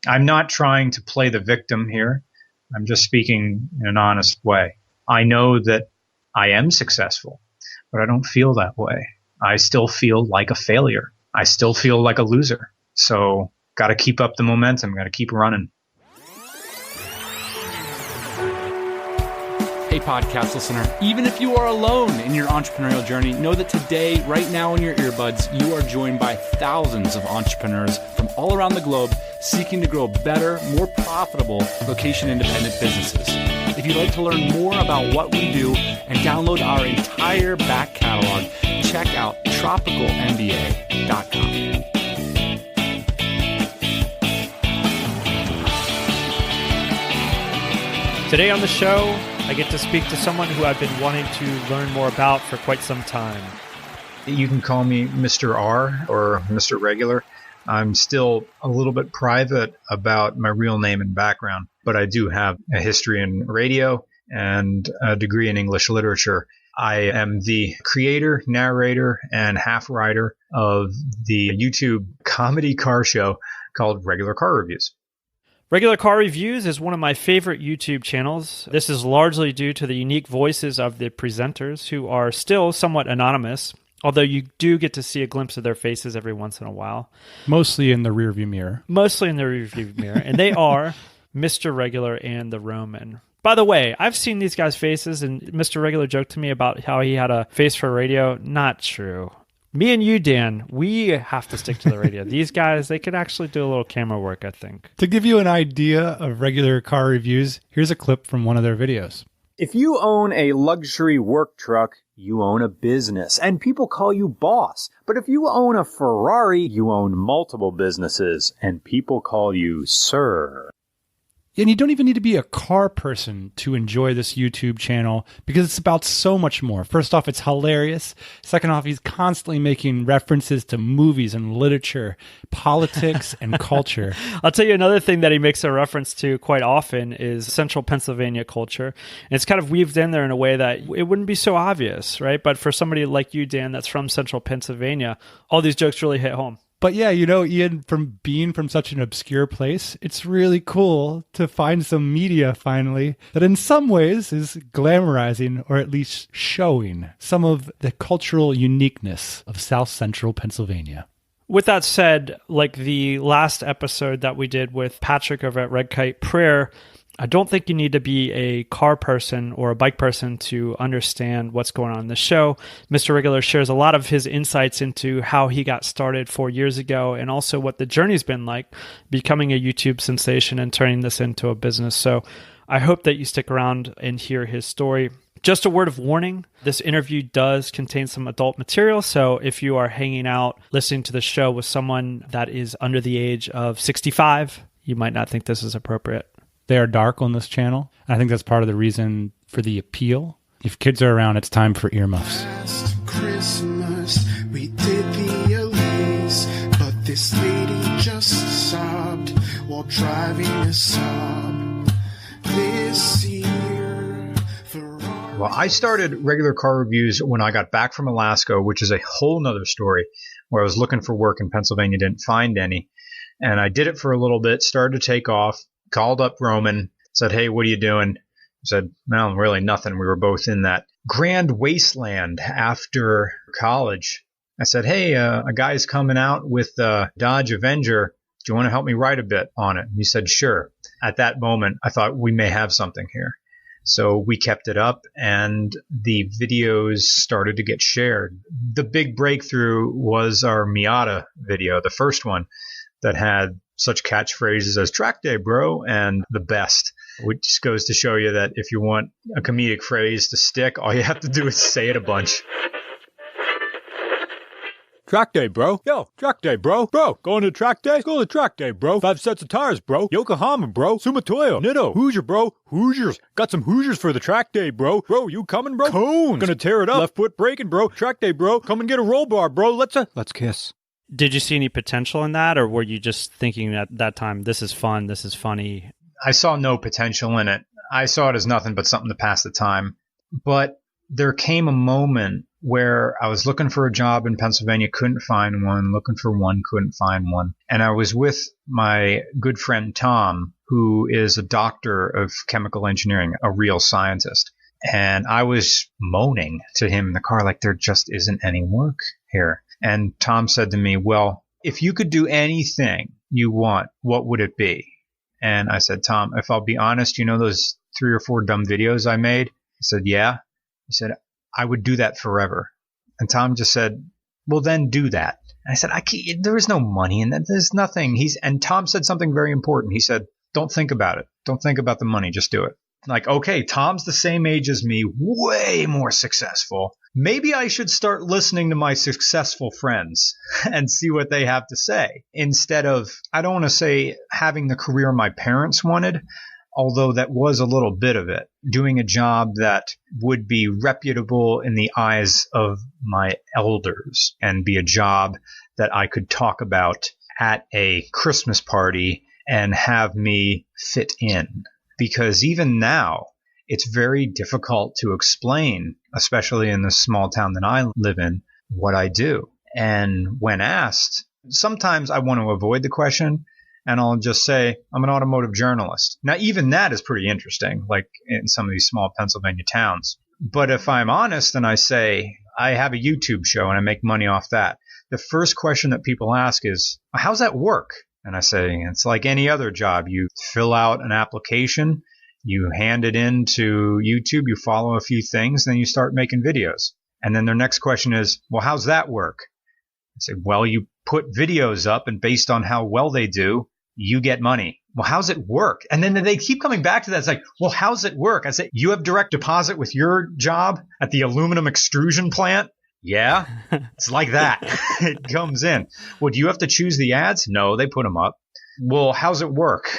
I'm not trying to play the victim here. I'm just speaking in an honest way. I know that I am successful, but I don't feel that way. I still feel like a failure. I still feel like a loser. So got to keep up the momentum, got to keep running. Hey, podcast listener, even if you are alone in your entrepreneurial journey, know that today, right now in your earbuds, you are joined by thousands of entrepreneurs from all around the globe seeking to grow better, more profitable, location-independent businesses. If you'd like to learn more about what we do and download our entire back catalog, check out tropicalmba.com. Today on the show, I get to speak to someone who I've been wanting to learn more about for quite some time. You can call me Mr. R or Mr. Regular. I'm still a little bit private about my real name and background, but I do have a history in radio and a degree in English literature. I am the creator, narrator, and half writer of the YouTube comedy car show called Regular Car Reviews. Regular Car Reviews is one of my favorite YouTube channels. This is largely due to the unique voices of the presenters, who are still somewhat anonymous, although you do get to see a glimpse of their faces every once in a while. Mostly in the rearview mirror. And they are Mr. Regular and the Roman. By the way, I've seen these guys' faces, and Mr. Regular joked to me about how he had a face for radio. Not true. Me and you, Dan, we have to stick to the radio. These guys, they could actually do a little camera work, I think. To give you an idea of Regular Car Reviews, here's a clip from one of their videos. If you own a luxury work truck, you own a business, and people call you boss. But if you own a Ferrari, you own multiple businesses, and people call you sir. And you don't even need to be a car person to enjoy this YouTube channel, because it's about so much more. First off, it's hilarious. Second off, he's constantly making references to movies and literature, politics, and culture. I'll tell you another thing that he makes a reference to quite often is central Pennsylvania culture. And it's kind of weaved in there in a way that it wouldn't be so obvious, right? But for somebody like you, Dan, that's from central Pennsylvania, all these jokes really hit home. But yeah, you know, Ian, from being from such an obscure place, it's really cool to find some media finally that in some ways is glamorizing or at least showing some of the cultural uniqueness of South Central Pennsylvania. With that said, like the last episode that we did with Patrick over at Red Kite Prayer, I don't think you need to be a car person or a bike person to understand what's going on in the show. Mr. Regular shares a lot of his insights into how he got started 4 years ago, and also what the journey's been like becoming a YouTube sensation and turning this into a business. So I hope that you stick around and hear his story. Just a word of warning, this interview does contain some adult material, so if you are hanging out listening to the show with someone that is under the age of 65, you might not think this is appropriate. They are dark on this channel. I think that's part of the reason for the appeal. If kids are around, it's time for earmuffs. Last Christmas, we did the Elise, but this lady just sobbed while driving a Saab this year. Well, I started Regular Car Reviews when I got back from Alaska, which is a whole nother story, where I was looking for work in Pennsylvania, didn't find any. And I did it for a little bit, started to take off. Called up Roman, said, hey, what are you doing? I said, no, really nothing. We were both in that grand wasteland after college. I said, hey, a guy's coming out with the Dodge Avenger. Do you want to help me write a bit on it? And he said, sure. At that moment, I thought we may have something here. So we kept it up, and the videos started to get shared. The big breakthrough was our Miata video, the first one that had such catchphrases as track day, bro, and the best, which just goes to show you that if you want a comedic phrase to stick, all you have to do is say it a bunch. Track day, bro. Yo, track day, bro. Bro, going to track day? Go to track day, bro. 5 sets of tires, bro. Yokohama, bro. Sumatoyo. Nitto. Hoosier, bro. Hoosiers. Got some Hoosiers for the track day, bro. Bro, you coming, bro? Cones. Gonna tear it up. Left foot braking, bro. Track day, bro. Come and get a roll bar, bro. Let's kiss. Did you see any potential in that, or were you just thinking at that time, this is fun, this is funny? I saw no potential in it. I saw it as nothing but something to pass the time. But there came a moment where I was looking for a job in Pennsylvania, couldn't find one, looking for one, couldn't find one. And I was with my good friend Tom, who is a doctor of chemical engineering, a real scientist. And I was moaning to him in the car, like, there just isn't any work here. And Tom said to me, well, if you could do anything you want, what would it be? And I said, Tom, if I'll be honest, you know those 3 or 4 dumb videos I made? He said, yeah. He said, I would do that forever. And Tom just said, well, then do that. And I said, there is no money in that. There's nothing. And Tom said something very important. He said, don't think about it. Don't think about the money. Just do it. Like, okay, Tom's the same age as me, way more successful. Maybe I should start listening to my successful friends and see what they have to say instead of, I don't want to say having the career my parents wanted, although that was a little bit of it, doing a job that would be reputable in the eyes of my elders and be a job that I could talk about at a Christmas party and have me fit in. Because even now, it's very difficult to explain, especially in the small town that I live in, what I do. And when asked, sometimes I want to avoid the question, and I'll just say, I'm an automotive journalist. Now, even that is pretty interesting, like in some of these small Pennsylvania towns. But if I'm honest and I say, I have a YouTube show and I make money off that, the first question that people ask is, how's that work? And I say, it's like any other job. You fill out an application, you hand it in to YouTube, you follow a few things, then you start making videos. And then their next question is, well, how's that work? I say, well, you put videos up, and based on how well they do, you get money. Well, how's it work? And then they keep coming back to that. It's like, well, how's it work? I say, you have direct deposit with your job at the aluminum extrusion plant? Yeah, it's like that. It comes in. Well, do you have to choose the ads? No, they put them up. Well, how's it work?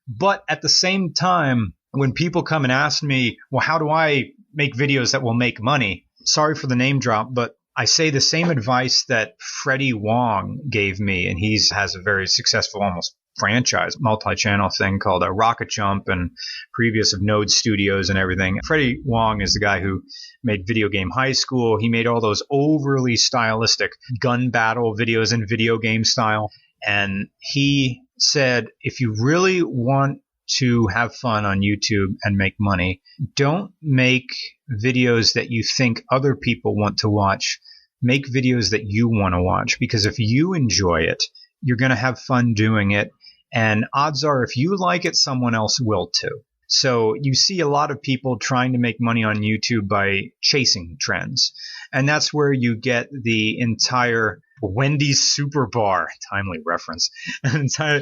But at the same time, when people come and ask me, well, how do I make videos that will make money? Sorry for the name drop, but I say the same advice that Freddie Wong gave me, and he has a very successful, almost franchise, multi-channel thing called Rocket Jump and previous of Node Studios and everything. Freddie Wong is the guy who made Video Game High School. He made all those overly stylistic gun battle videos in video game style. And he said, if you really want to have fun on YouTube and make money, don't make videos that you think other people want to watch. Make videos that you want to watch, because if you enjoy it, you're going to have fun doing it. And odds are, if you like it, someone else will too. So you see a lot of people trying to make money on YouTube by chasing trends. And that's where you get the entire Wendy's Super Bar, timely reference, entire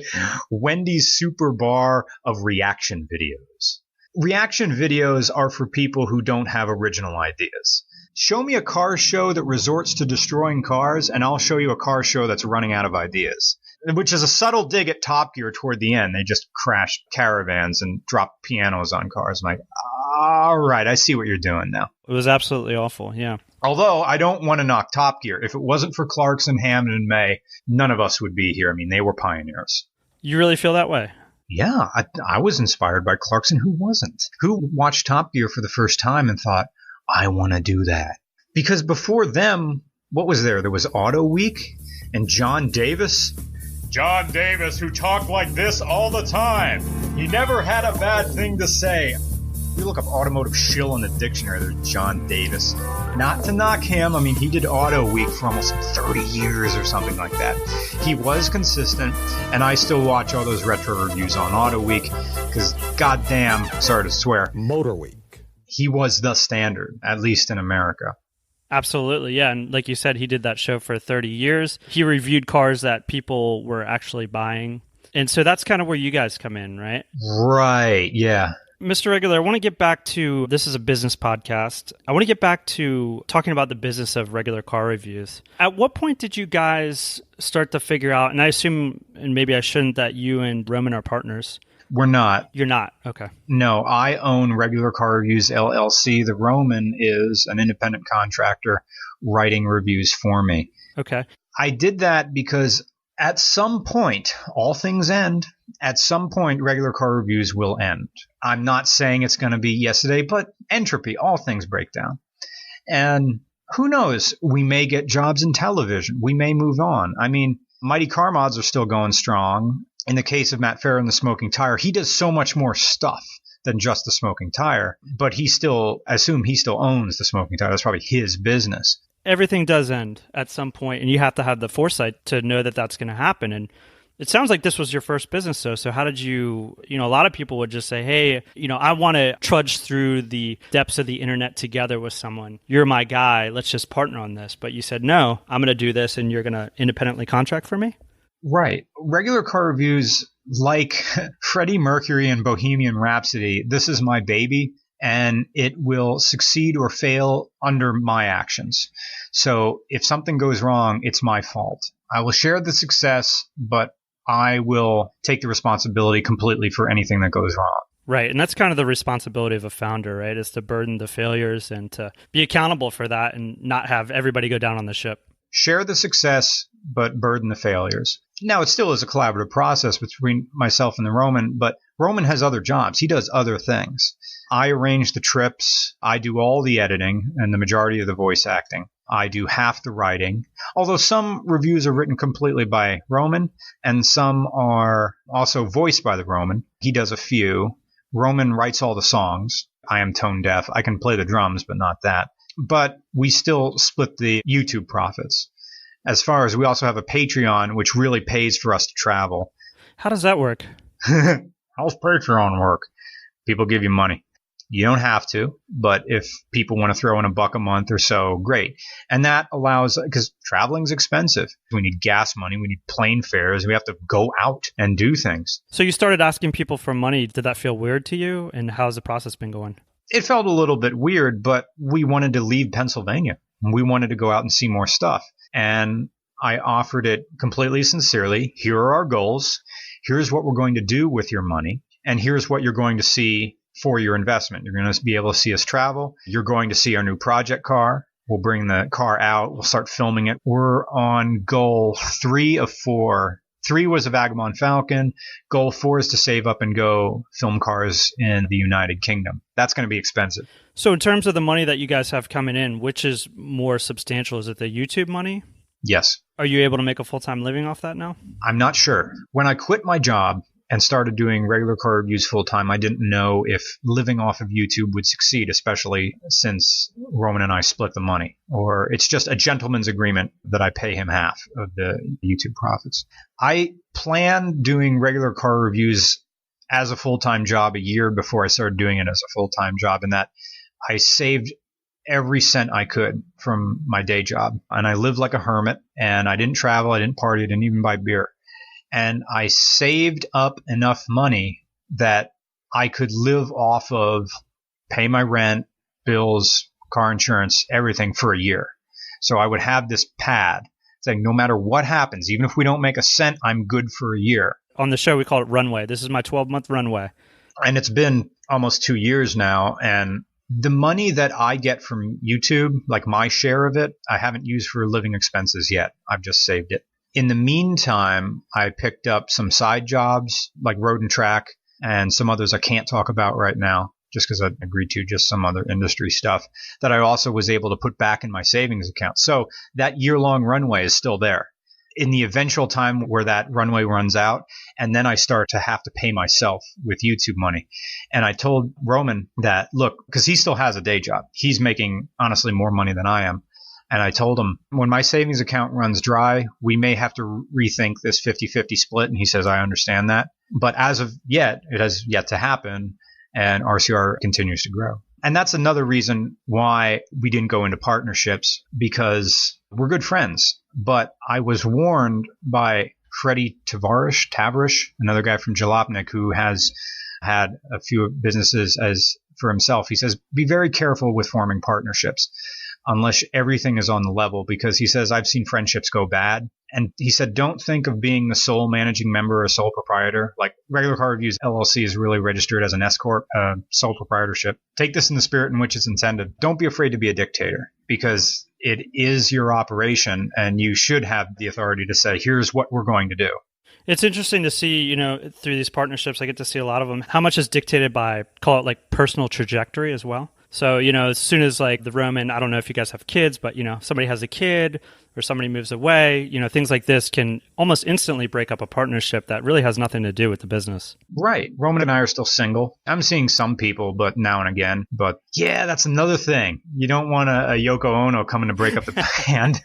Wendy's Super Bar of reaction videos. Reaction videos are for people who don't have original ideas. Show me a car show that resorts to destroying cars, and I'll show you a car show that's running out of ideas. Which is a subtle dig at Top Gear toward the end. They just crashed caravans and dropped pianos on cars. I'm like, all right, I see what you're doing now. It was absolutely awful, yeah. Although I don't want to knock Top Gear. If it wasn't for Clarkson, Hammond, and May, none of us would be here. I mean, they were pioneers. You really feel that way? Yeah, I was inspired by Clarkson. Who wasn't? Who watched Top Gear for the first time and thought, I want to do that? Because before them, what was there? There was Auto Week and John Davis. John Davis, who talked like this all the time. He never had a bad thing to say. You look up automotive shill in the dictionary, there's John Davis. Not to knock him, I mean, he did Auto Week for almost 30 years or something like that. He was consistent, and I still watch all those retro reviews on Auto Week, because goddamn, sorry to swear, Motor Week. He was the standard, at least in America. Absolutely, yeah. And like you said, he did that show for 30 years. He reviewed cars that people were actually buying. And so that's kind of where you guys come in, right? Right, yeah. Mr. Regular, I want to get back to, this is a business podcast. I want to get back to talking about the business of regular car reviews. At what point did you guys start to figure out, and I assume, and maybe I shouldn't, that you and Roman are partners? We're not. You're not? Okay. No, I own Regular Car Reviews, LLC. The Roman is an independent contractor writing reviews for me. Okay. I did that because at some point, all things end. At some point, Regular Car Reviews will end. I'm not saying it's going to be yesterday, but entropy, all things break down. And Who knows? We may get jobs in television. We may move on. I mean, Mighty Car Mods are still going strong. In the case of Matt Farah and the Smoking Tire, he does so much more stuff than just the Smoking Tire, but I assume he still owns the Smoking Tire. That's probably his business. Everything does end at some point, and you have to have the foresight to know that that's going to happen. And it sounds like this was your first business, though. So how did you, a lot of people would just say, hey, I want to trudge through the depths of the internet together with someone. You're my guy. Let's just partner on this. But you said, no, I'm going to do this, and you're going to independently contract for me? Right. Regular car reviews, like Freddie Mercury and Bohemian Rhapsody, this is my baby, and it will succeed or fail under my actions. So if something goes wrong, it's my fault. I will share the success, but I will take the responsibility completely for anything that goes wrong. Right. And that's kind of the responsibility of a founder, right? Is to burden the failures and to be accountable for that and not have everybody go down on the ship. Share the success, but burden the failures. Now, it still is a collaborative process between myself and the Roman, but Roman has other jobs. He does other things. I arrange the trips. I do all the editing and the majority of the voice acting. I do half the writing, although some reviews are written completely by Roman and some are also voiced by the Roman. He does a few. Roman writes all the songs. I am tone deaf. I can play the drums, but not that. But we still split the YouTube profits. As far as we also have a Patreon, which really pays for us to travel. How does that work? How's Patreon work? People give you money. You don't have to, but if people want to throw in $1 a month or so, great. And that allows, because traveling's expensive. We need gas money, we need plane fares, we have to go out and do things. So you started asking people for money. Did that feel weird to you? And how's the process been going? It felt a little bit weird, but we wanted to leave Pennsylvania. We wanted to go out and see more stuff. And I offered it completely sincerely. Here are our goals. Here's what we're going to do with your money. And here's what you're going to see for your investment. You're going to be able to see us travel. You're going to see our new project car. We'll bring the car out. We'll start filming it. We're on goal 3 of 4. 3 was a Vagabond Falcon. Goal 4 is to save up and go film cars in the United Kingdom. That's going to be expensive. So in terms of the money that you guys have coming in, which is more substantial? Is it the YouTube money? Yes. Are you able to make a full-time living off that now? I'm not sure. When I quit my job and started doing regular car reviews full-time, I didn't know if living off of YouTube would succeed, especially since Roman and I split the money. Or it's just a gentleman's agreement that I pay him half of the YouTube profits. I planned doing regular car reviews as a full-time job a year before I started doing it as a full-time job, and that I saved every cent I could from my day job. And I lived like a hermit, and I didn't travel, I didn't party, I didn't even buy beer. And I saved up enough money that I could live off of, pay my rent, bills, car insurance, everything for a year. So I would have this pad saying, no matter what happens, even if we don't make a cent, I'm good for a year. On the show, we call it runway. This is my 12-month runway. And it's been almost 2 years now. And the money that I get from YouTube, like my share of it, I haven't used for living expenses yet. I've just saved it. In the meantime, I picked up some side jobs like Road and Track and some others I can't talk about right now just because I agreed to, just some other industry stuff that I also was able to put back in my savings account. So that year-long runway is still there. In the eventual time where that runway runs out, and then I start to have to pay myself with YouTube money. And I told Roman that, look, because he still has a day job. He's making, honestly, more money than I am. And I told him, when my savings account runs dry, we may have to rethink this 50-50 split. And he says, I understand that. But as of yet, it has yet to happen. And RCR continues to grow. And that's another reason why we didn't go into partnerships, because we're good friends. But I was warned by Freddie Tavarish, another guy from Jalopnik who has had a few businesses as for himself. He says, be very careful with forming partnerships unless everything is on the level, because he says, I've seen friendships go bad. And he said, don't think of being the sole managing member or sole proprietor. Like Regular Car Reviews LLC is really registered as an S-Corp, sole proprietorship. Take this in the spirit in which it's intended. Don't be afraid to be a dictator, because it is your operation and you should have the authority to say, here's what we're going to do. It's interesting to see, through these partnerships, I get to see a lot of them, how much is dictated by, call it like personal trajectory as well. So, as soon as like the Roman, I don't know if you guys have kids, but somebody has a kid or somebody moves away, things like this can almost instantly break up a partnership that really has nothing to do with the business. Right. Roman and I are still single. I'm seeing some people, but now and again. But yeah, that's another thing. You don't want a Yoko Ono coming to break up the band.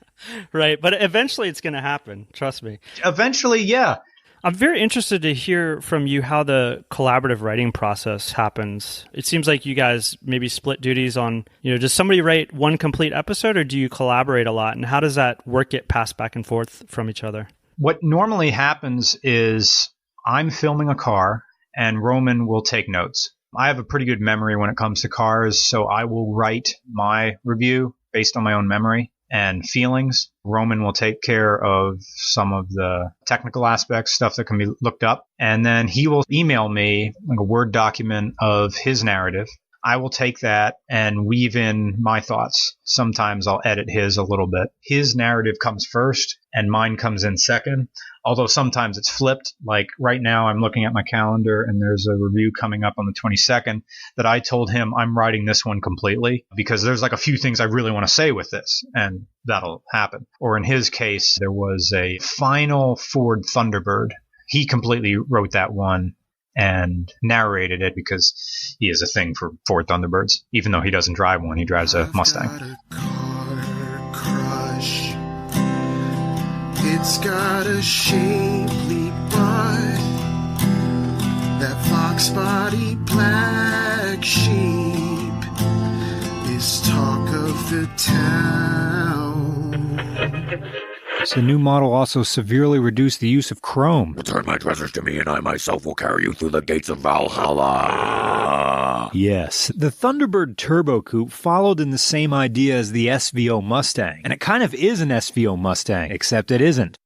Right. But eventually it's going to happen. Trust me. Eventually, yeah. I'm very interested to hear from you how the collaborative writing process happens. It seems like you guys maybe split duties on, does somebody write one complete episode or do you collaborate a lot? And how does that work get passed back and forth from each other? What normally happens is I'm filming a car and Roman will take notes. I have a pretty good memory when it comes to cars, so I will write my review based on my own memory and feelings. Roman will take care of some of the technical aspects, stuff that can be looked up. And then he will email me like a Word document of his narrative. I will take that and weave in my thoughts. Sometimes I'll edit his a little bit. His narrative comes first and mine comes in second. Although sometimes it's flipped. Like right now I'm looking at my calendar and there's a review coming up on the 22nd that I told him I'm writing this one completely because there's like a few things I really want to say with this and that'll happen. Or in his case, there was a final Ford Thunderbird. He completely wrote that one and narrated it because he has a thing for Ford Thunderbirds. Even though he doesn't drive one, he drives a Mustang. Got a car crush. It's got a shapely butt. That fox body black sheep is talk of the town. The new model also severely reduced the use of chrome. Return my treasures to me, and I myself will carry you through the gates of Valhalla. Yes, the Thunderbird Turbo Coupe followed in the same idea as the SVO Mustang, and it kind of is an SVO Mustang, except it isn't.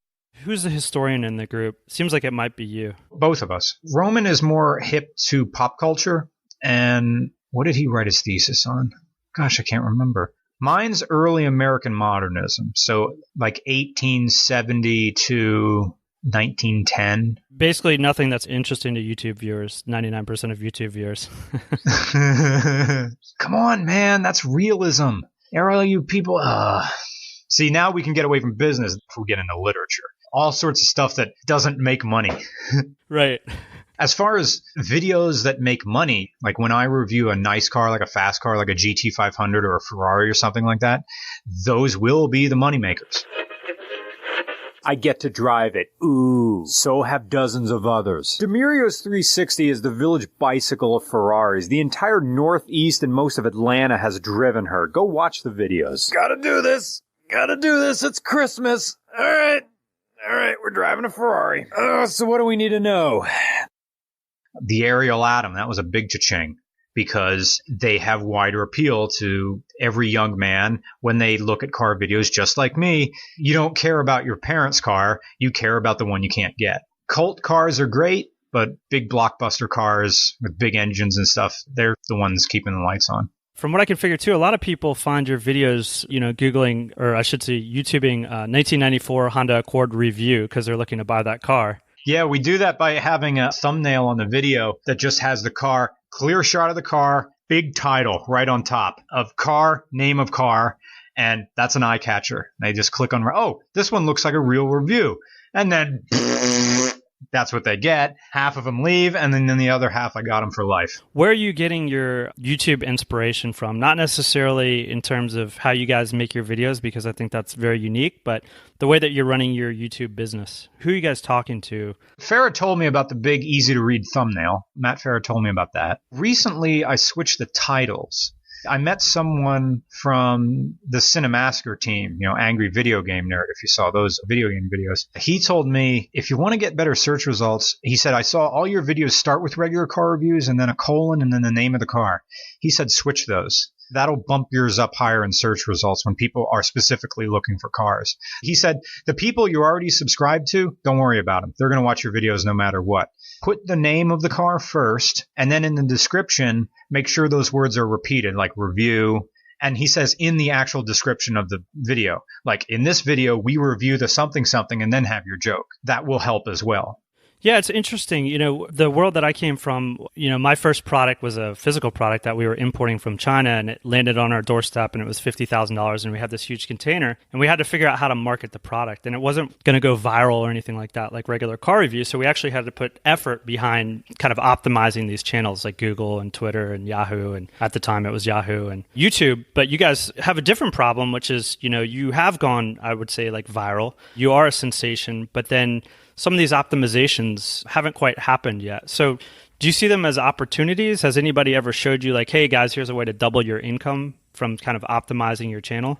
Who's the historian in the group? Seems like it might be you. Both of us. Roman is more hip to pop culture, and what did he write his thesis on? Gosh, I can't remember. Mine's early American modernism, so like 1870 to 1910. Basically nothing that's interesting to YouTube viewers, 99% of YouTube viewers. Come on, man, that's realism. All you people... See, now we can get away from business if we get into literature. All sorts of stuff that doesn't make money. Right. As far as videos that make money, like when I review a nice car, like a fast car, like a GT500 or a Ferrari or something like that, those will be the money makers. I get to drive it. Ooh. So have dozens of others. Demirio's 360 is the village bicycle of Ferraris. The entire Northeast and most of Atlanta has driven her. Go watch the videos. Gotta do this. It's Christmas. All right, we're driving a Ferrari. So what do we need to know? The Ariel Atom, that was a big cha-ching because they have wider appeal to every young man when they look at car videos just like me. You don't care about your parents' car. You care about the one you can't get. Cult cars are great, but big blockbuster cars with big engines and stuff, they're the ones keeping the lights on. From what I can figure too, a lot of people find your videos, Googling, or I should say YouTubing 1994 Honda Accord review because they're looking to buy that car. Yeah, we do that by having a thumbnail on the video that just has the car, clear shot of the car, big title right on top of car, name of car, and that's an eye catcher. They just click on, oh, this one looks like a real review. And then that's what they get. Half of them leave, and then the other half, I got them for life. Where are you getting your YouTube inspiration from? Not necessarily in terms of how you guys make your videos, because I think that's very unique, but the way that you're running your YouTube business. Who are you guys talking to? Farrah told me about the big, easy-to-read thumbnail. Matt Farrah told me about that. Recently, I switched the titles. I met someone from the Cinemasker team, Angry Video Game Nerd, if you saw those video game videos. He told me, if you want to get better search results, he said, I saw all your videos start with regular car reviews and then a colon and then the name of the car. He said, switch those. That'll bump yours up higher in search results when people are specifically looking for cars. He said, the people you're already subscribed to, don't worry about them. They're going to watch your videos no matter what. Put the name of the car first, and then in the description, make sure those words are repeated, like review. And he says in the actual description of the video, like in this video, we review the something something and then have your joke. That will help as well. Yeah, it's interesting. The world that I came from, my first product was a physical product that we were importing from China, and it landed on our doorstep, and it was $50,000, and we had this huge container, and we had to figure out how to market the product, and it wasn't going to go viral or anything like that, like regular car reviews. So we actually had to put effort behind kind of optimizing these channels like Google and Twitter and Yahoo, and at the time it was Yahoo and YouTube. But you guys have a different problem, which is, you have gone, I would say, like viral. You are a sensation, but then some of these optimizations haven't quite happened yet. So do you see them as opportunities? Has anybody ever showed you like, hey guys, here's a way to double your income from kind of optimizing your channel?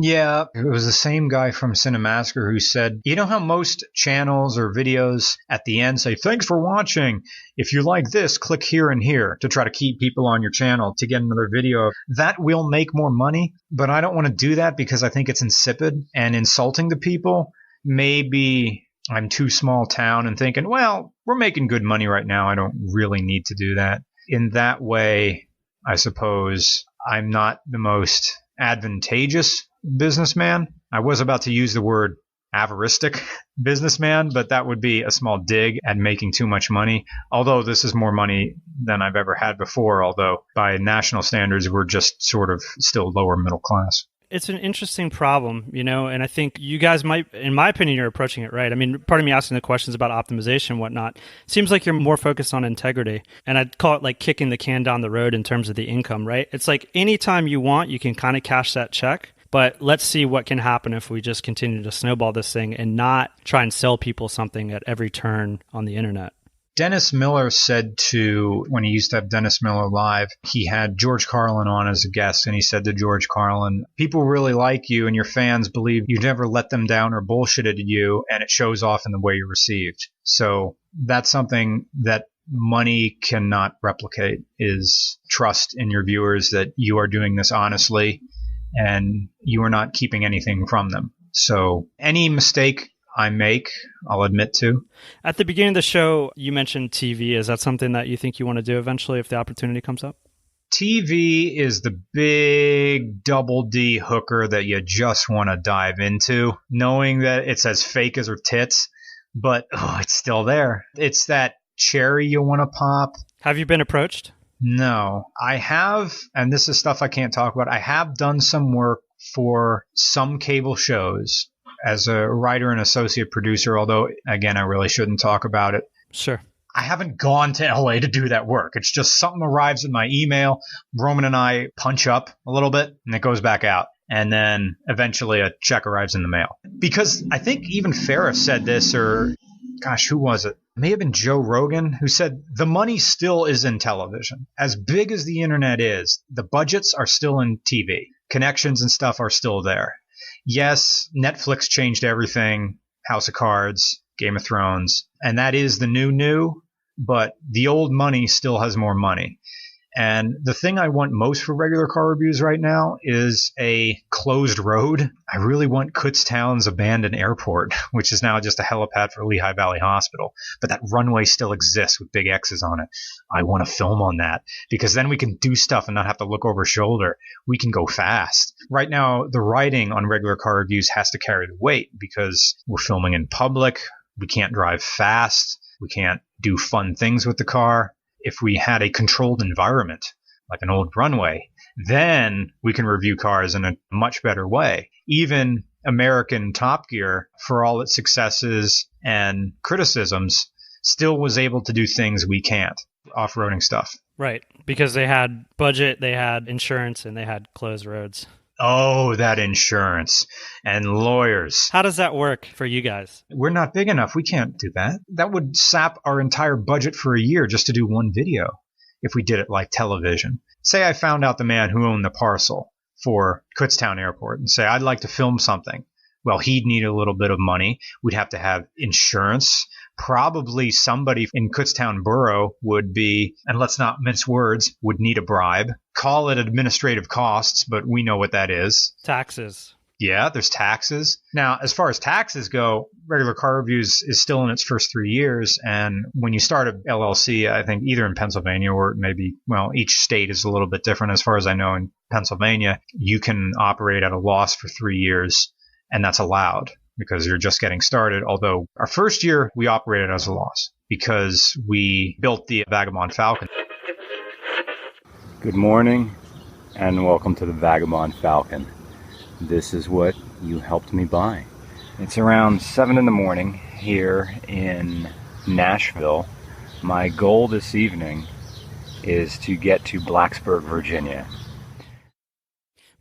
Yeah, it was the same guy from Cinemasker who said, you know how most channels or videos at the end say, thanks for watching. If you like this, click here and here to try to keep people on your channel to get another video. That will make more money, but I don't want to do that because I think it's insipid and insulting to people. Maybe I'm too small town and thinking, well, we're making good money right now. I don't really need to do that. In that way, I suppose I'm not the most advantageous businessman. I was about to use the word avaristic businessman, but that would be a small dig at making too much money. Although this is more money than I've ever had before, although by national standards, we're just sort of still lower middle class. It's an interesting problem, and I think you guys might, in my opinion, you're approaching it right. I mean, part of me asking the questions about optimization and whatnot seems like you're more focused on integrity. And I'd call it like kicking the can down the road in terms of the income, right? It's like anytime you want, you can kind of cash that check. But let's see what can happen if we just continue to snowball this thing and not try and sell people something at every turn on the internet. Dennis Miller said when he used to have Dennis Miller Live, he had George Carlin on as a guest, and he said to George Carlin, people really like you and your fans believe you never let them down or bullshitted you, and it shows off in the way you're received. So that's something that money cannot replicate, is trust in your viewers that you are doing this honestly and you are not keeping anything from them. So any mistake I make, I'll admit to. At the beginning of the show, you mentioned TV. Is that something that you think you want to do eventually if the opportunity comes up? TV is the big double D hooker that you just want to dive into, knowing that it's as fake as her tits, but it's still there. It's that cherry you want to pop. Have you been approached? No, I have, and this is stuff I can't talk about. I have done some work for some cable shows as a writer and associate producer, although, again, I really shouldn't talk about it. Sure. I haven't gone to LA to do that work. It's just something arrives in my email. Roman and I punch up a little bit, and it goes back out. And then eventually a check arrives in the mail. Because I think even Farrah said this, or gosh, who was it? It may have been Joe Rogan, who said the money still is in television. As big as the internet is, the budgets are still in TV. Connections and stuff are still there. Yes, Netflix changed everything, House of Cards, Game of Thrones, and that is the new, but the old money still has more money. And the thing I want most for regular car reviews right now is a closed road. I really want Kutztown's abandoned airport, which is now just a helipad for Lehigh Valley Hospital. But that runway still exists with big X's on it. I want to film on that because then we can do stuff and not have to look over shoulder. We can go fast. Right now, the writing on regular car reviews has to carry the weight because we're filming in public. We can't drive fast. We can't do fun things with the car. If we had a controlled environment, like an old runway, then we can review cars in a much better way. Even American Top Gear, for all its successes and criticisms, still was able to do things we can't, off-roading stuff. Right, because they had budget, they had insurance, and they had closed roads. Oh, that insurance and lawyers. How does that work for you guys? We're not big enough. We can't do that. That would sap our entire budget for a year just to do one video if we did it like television. Say I found out the man who owned the parcel for Kutztown Airport and say, I'd like to film something. Well, he'd need a little bit of money. We'd have to have insurance. Probably somebody in Kutztown Borough would be, and let's not mince words, would need a bribe. Call it administrative costs, but we know what that is. Taxes. Yeah, there's taxes. Now, as far as taxes go, Regular Car Reviews is still in its first 3 years. And when you start a LLC, I think either in Pennsylvania or maybe, well, each state is a little bit different. As far as I know, in Pennsylvania, you can operate at a loss for 3 years, and that's allowed because you're just getting started. Although our first year, we operated as a loss because we built the Vagabond Falcon. Good morning, and welcome to the Vagabond Falcon. This is what you helped me buy. It's around 7 in the morning here in Nashville. My goal this evening is to get to Blacksburg, Virginia.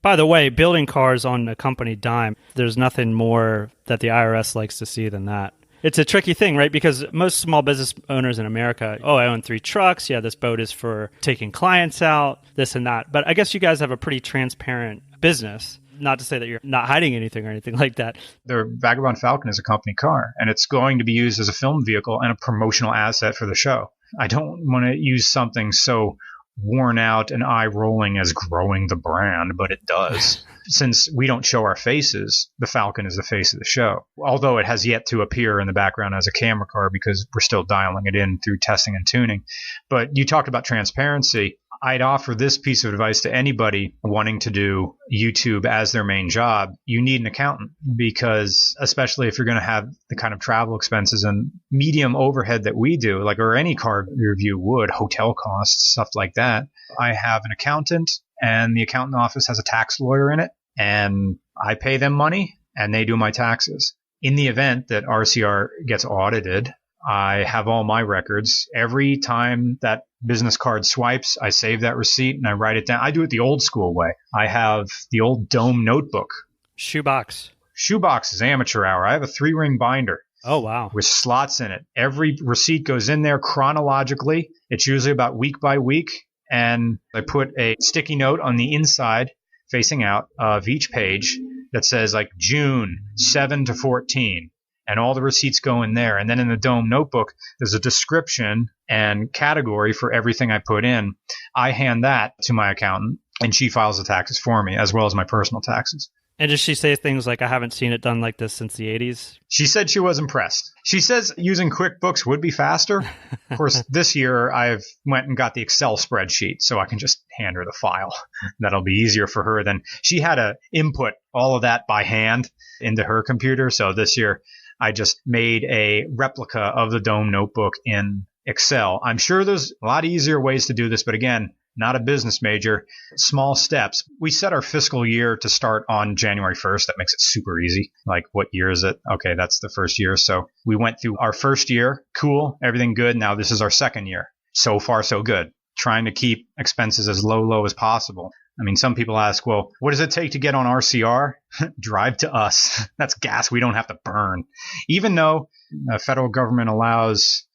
By the way, building cars on a company dime, there's nothing more that the IRS likes to see than that. It's a tricky thing, right? Because most small business owners in America, I own 3 trucks. Yeah, this boat is for taking clients out, this and that. But I guess you guys have a pretty transparent business. Not to say that you're not hiding anything or anything like that. The Vagabond Falcon is a company car, and it's going to be used as a film vehicle and a promotional asset for the show. I don't want to use something so worn out and eye-rolling as growing the brand, but it does. Since we don't show our faces, the Falcon is the face of the show. Although it has yet to appear in the background as a camera car because we're still dialing it in through testing and tuning. But you talked about transparency. I'd offer this piece of advice to anybody wanting to do YouTube as their main job. You need an accountant, because especially if you're going to have the kind of travel expenses and medium overhead that we do, like, or any car review would, hotel costs, stuff like that. I have an accountant, and the accountant office has a tax lawyer in it, and I pay them money and they do my taxes. In the event that RCR gets audited, I have all my records. Every time that business card swipes, I save that receipt and I write it down. I do it the old school way. I have the old dome notebook. Shoebox. Shoebox is amateur hour. I have a 3-ring binder. Oh, wow. With slots in it. Every receipt goes in there chronologically. It's usually about week by week. And I put a sticky note on the inside facing out of each page that says like June 7 to 14. And all the receipts go in there. And then in the dome notebook, there's a description and category for everything I put in. I hand that to my accountant, and she files the taxes for me, as well as my personal taxes. And does she say things like, I haven't seen it done like this since the 80s? She said she was impressed. She says using QuickBooks would be faster. Of course, this year I've went and got the Excel spreadsheet, so I can just hand her the file. That'll be easier for her than she had to input all of that by hand into her computer. So this year I just made a replica of the dome notebook in Excel. I'm sure there's a lot easier ways to do this, but again, not a business major. Small steps. We set our fiscal year to start on January 1st. That makes it super easy. Like, what year is it? Okay, that's the first year. So we went through our first year. Cool. Everything good. Now this is our second year. So far, so good. Trying to keep expenses as low as possible. I mean, some people ask, well, what does it take to get on RCR? Drive to us. That's gas we don't have to burn. Even though the federal government allows,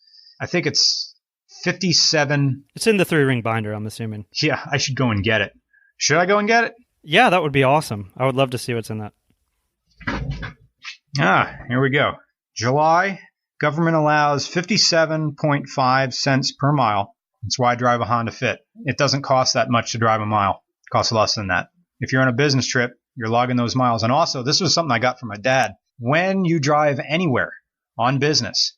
I think it's 57. It's in the 3-ring binder, I'm assuming. Yeah, I should go and get it. Should I go and get it? Yeah, that would be awesome. I would love to see what's in that. Here we go. July, government allows 57.5 cents per mile. That's why I drive a Honda Fit. It doesn't cost that much to drive a mile. It costs less than that. If you're on a business trip, you're logging those miles. And also, this was something I got from my dad. When you drive anywhere on business,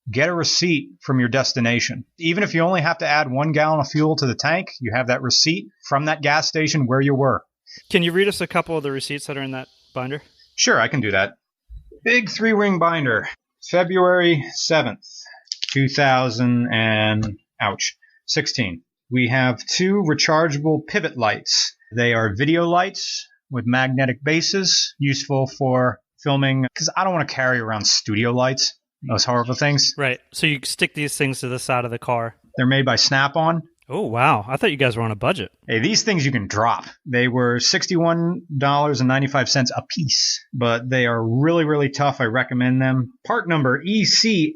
get a receipt from your destination. Even if you only have to add 1 gallon of fuel to the tank, you have that receipt from that gas station where you were. Can you read us a couple of the receipts that are in that binder? Sure, I can do that. Big 3-ring binder, February 7th, 2016. We have 2 rechargeable pivot lights. They are video lights with magnetic bases, useful for filming, because I don't want to carry around studio lights, those horrible things. Right. So you stick these things to the side of the car. They're made by Snap-on. Oh, wow. I thought you guys were on a budget. Hey, these things you can drop. They were $61.95 a piece, but they are really, really tough. I recommend them. Part number ECFHKY.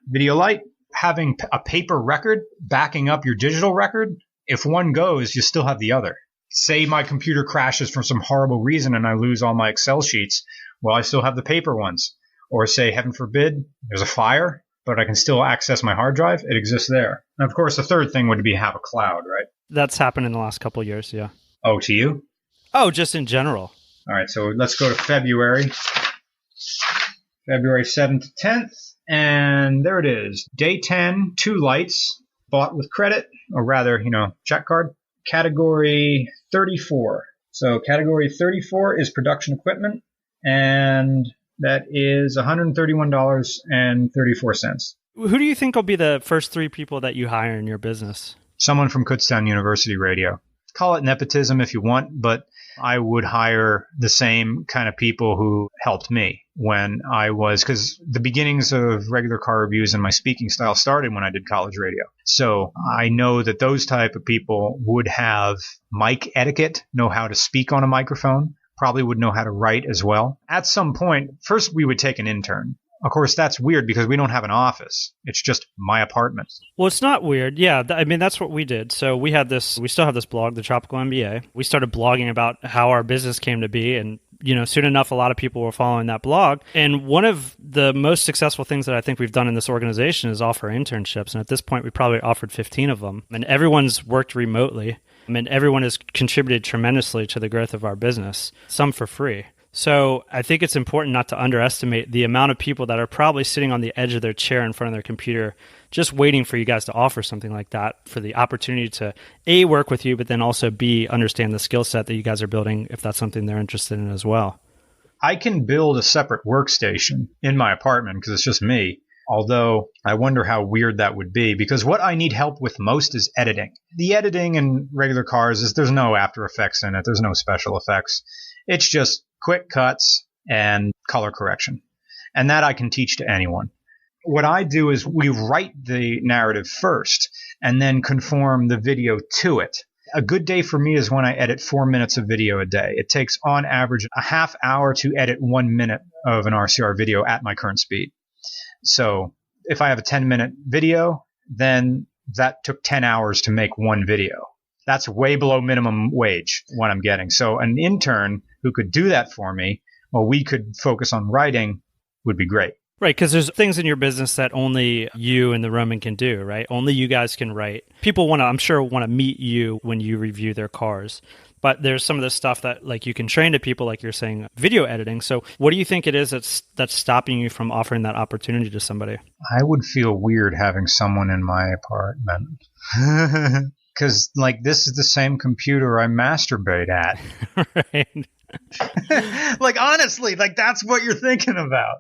Video light. Having a paper record backing up your digital record, if one goes, you still have the other. Say my computer crashes for some horrible reason and I lose all my Excel sheets. Well, I still have the paper ones. Or say, heaven forbid, there's a fire, but I can still access my hard drive. It exists there. And of course, the third thing would be have a cloud, right? That's happened in the last couple of years, yeah. Oh, to you? Oh, just in general. All right, so let's go to February. February 7th to 10th. And there it is. Day 10, 2 lights, bought with credit, or rather, check card. Category 34. So category 34 is production equipment. And That is $131.34. Who do you think will be the first 3 people that you hire in your business? Someone from Kutztown University Radio. Call it nepotism if you want, but I would hire the same kind of people who helped me when I was, because the beginnings of regular car reviews and my speaking style started when I did college radio. So I know that those type of people would have mic etiquette, know how to speak on a microphone, probably would know how to write as well. At some point, first we would take an intern. Of course, that's weird because we don't have an office. It's just my apartment. Well, it's not weird. Yeah, I mean, that's what we did. So we still have this blog, The Tropical MBA. We started blogging about how our business came to be. And, soon enough, a lot of people were following that blog. And one of the most successful things that I think we've done in this organization is offer internships. And at this point, we probably offered 15 of them. And everyone's worked remotely. I mean, everyone has contributed tremendously to the growth of our business, some for free. So I think it's important not to underestimate the amount of people that are probably sitting on the edge of their chair in front of their computer, just waiting for you guys to offer something like that, for the opportunity to A, work with you, but then also B, understand the skill set that you guys are building if that's something they're interested in as well. I can build a separate workstation in my apartment because it's just me. Although I wonder how weird that would be, because what I need help with most is editing. The editing in regular cars is there's no After Effects in it. There's no special effects. It's just quick cuts and color correction. And that I can teach to anyone. What I do is we write the narrative first and then conform the video to it. A good day for me is when I edit 4 minutes of video a day. It takes on average a half hour to edit 1 minute of an RCR video at my current speed. So if I have a 10-minute video, then that took 10 hours to make one video. That's way below minimum wage what I'm getting. So an intern who could do that for me while we could focus on writing would be great. Right, because there's things in your business that only you and the Roman can do, right? Only you guys can write. People I'm sure want to meet you when you review their cars. But there's some of the stuff that you can train to people, like you're saying, video editing. So what do you think it is that's stopping you from offering that opportunity to somebody? I would feel weird having someone in my apartment. Because this is the same computer I masturbate at. Right. Honestly, that's what you're thinking about.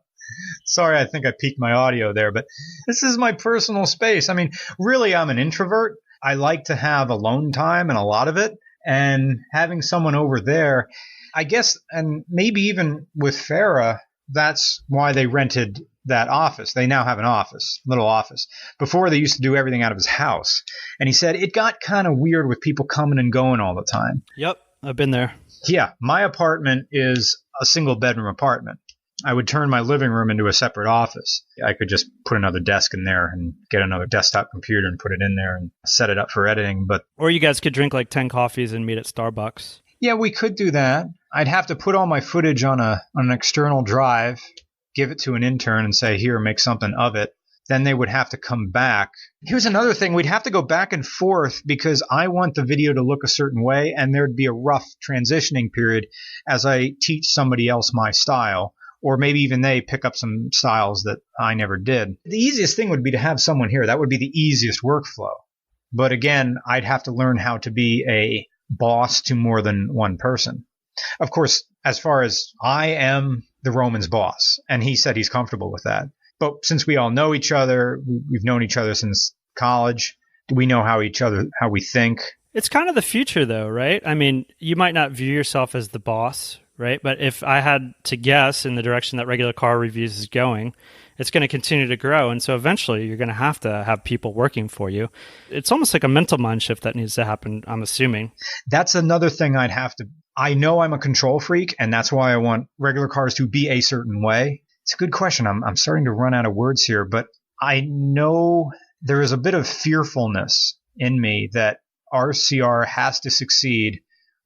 Sorry, I think I peaked my audio there, but this is my personal space. I mean, really, I'm an introvert. I like to have alone time and a lot of it. And having someone over there, I guess, and maybe even with Farah, that's why they rented that office. They now have an office, little office. Before, they used to do everything out of his house. And he said it got kind of weird with people coming and going all the time. Yep, I've been there. Yeah, my apartment is a single bedroom apartment. I would turn my living room into a separate office. I could just put another desk in there and get another desktop computer and put it in there and set it up for editing. Or you guys could drink 10 coffees and meet at Starbucks. Yeah, we could do that. I'd have to put all my footage on an external drive, give it to an intern and say, here, make something of it. Then they would have to come back. Here's another thing. We'd have to go back and forth because I want the video to look a certain way, and there'd be a rough transitioning period as I teach somebody else my style. Or maybe even they pick up some styles that I never did. The easiest thing would be to have someone here. That would be the easiest workflow. But again, I'd have to learn how to be a boss to more than one person. Of course, as far as I am the Roman's boss, and he said he's comfortable with that. But since we all know each other, we've known each other since college, we know how we think. It's kind of the future though, right? I mean, you might not view yourself as the boss, right? But if I had to guess in the direction that regular car reviews is going, it's going to continue to grow. And so eventually you're going to have people working for you. It's almost like a mental mind shift that needs to happen, I'm assuming. That's another thing I know I'm a control freak, and that's why I want regular cars to be a certain way. It's a good question. I'm starting to run out of words here, but I know there is a bit of fearfulness in me that RCR has to succeed,